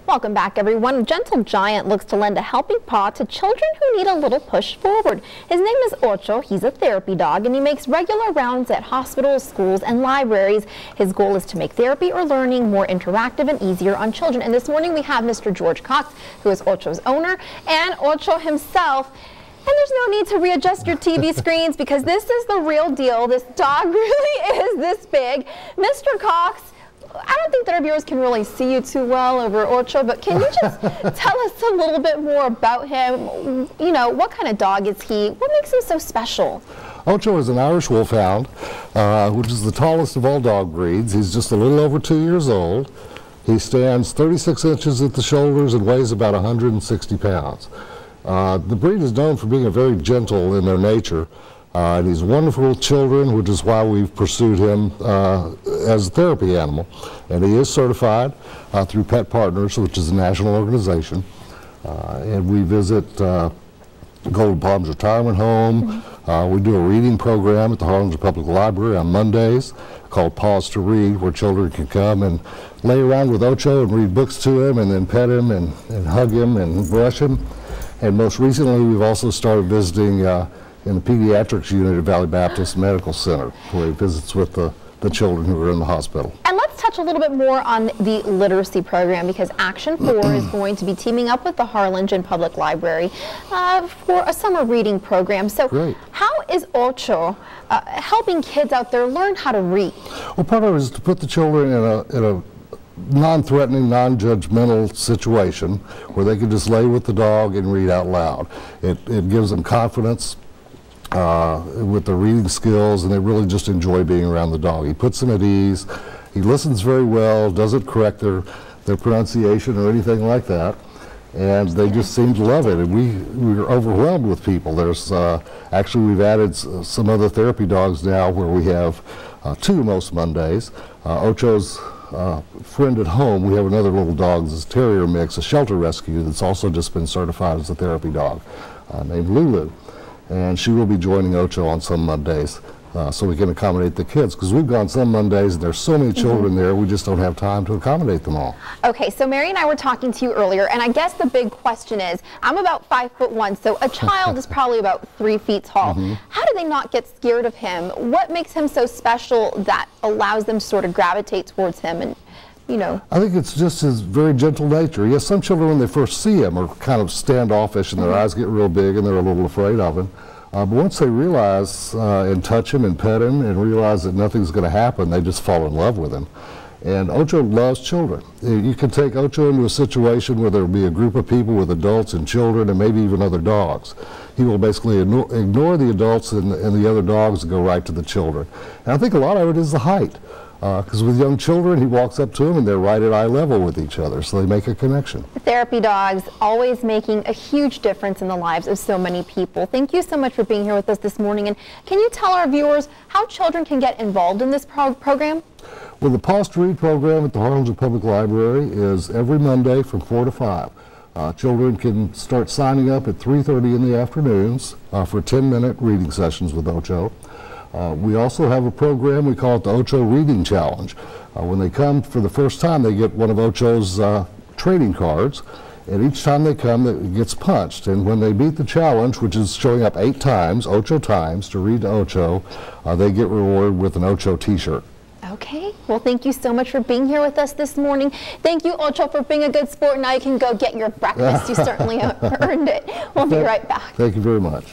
Welcome back, everyone. Gentle Giant looks to lend a helping paw to children who need a little push forward. His name is Ocho. He's a therapy dog, and he makes regular rounds at hospitals, schools, and libraries. His goal is to make therapy or learning more interactive and easier on children. And this morning we have Mr. George Cox, who is Ocho's owner, and Ocho himself. And there's no need to readjust your TV screens because this is the real deal. This dog really is this big. Mr. Cox, I don't think that our viewers can really see you too well over Ocho, but can you just tell us a little bit more about him? You know, what kind of dog is he? What makes him so special? Ocho is an Irish Wolfhound, which is the tallest of all dog breeds. He's just a little over 2 years old. He stands 36 inches at the shoulders and weighs about 160 pounds. The breed is known for being very gentle in their nature. And he's wonderful with children, which is why we've pursued him as a therapy animal. And he is certified through Pet Partners, which is a national organization. And we visit Golden Palms Retirement Home. We do a reading program at the Harlingen Public Library on Mondays called Pause to Read, where children can come and lay around with Ocho and read books to him and then pet him and hug him and brush him. And most recently, we've also started visiting in the pediatrics unit at Valley Baptist Medical Center, where he visits with the children who are in the hospital. And let's touch a little bit more on the literacy program, because Action 4 is going to be teaming up with the Harlingen Public Library for a summer reading program. So great. How is Ocho helping kids out there learn how to read? Well, part of it is to put the children in a non-threatening, non-judgmental situation where they can just lay with the dog and read out loud. It gives them confidence with their reading skills, and they really just enjoy being around the dog. He puts them at ease. He listens very well, doesn't correct their pronunciation or anything like that, and they just seem to love it. And we're overwhelmed with people. There's actually, we've added some other therapy dogs now where we have two most Mondays. Ocho's friend at home, we have another little dog, this is a terrier mix, a shelter rescue, that's also just been certified as a therapy dog, named Lulu. And she will be joining Ocho on some Mondays so we can accommodate the kids, because we've gone some Mondays and there's so many children there, we just don't have time to accommodate them all. Okay, so Mary and I were talking to you earlier, and I guess the big question is, I'm about 5'1", so a child is probably about 3 feet tall. How do they not get scared of him? What makes him so special that allows them to sort of gravitate towards him? And you know, I think it's just his very gentle nature. Yes, some children when they first see him are kind of standoffish and their eyes get real big and they're a little afraid of him. But once they realize and touch him and pet him and realize that nothing's going to happen, they just fall in love with him. And Ocho loves children. You can take Ocho into a situation where there will be a group of people with adults and children and maybe even other dogs. He will basically ignore the adults and the other dogs and go right to the children. And I think a lot of it is the height. Because with young children, he walks up to them and they're right at eye level with each other, so they make a connection. Therapy dogs always making a huge difference in the lives of so many people. Thank you so much for being here with us this morning. And can you tell our viewers how children can get involved in this program? Well, the Pause to Read program at the Harlingen Public Library is every Monday from 4 to 5. Children can start signing up at 3:30 in the afternoons for 10-minute reading sessions with Ocho. We also have a program, we call it the Ocho Reading Challenge. When they come for the first time, they get one of Ocho's trading cards, and each time they come, it gets punched. And when they beat the challenge, which is showing up 8 times, Ocho times, to read to Ocho, they get rewarded with an Ocho t-shirt. Okay, well, thank you so much for being here with us this morning. Thank you, Ocho, for being a good sport. Now you can go get your breakfast. You certainly earned it. We'll be right back. Thank you very much.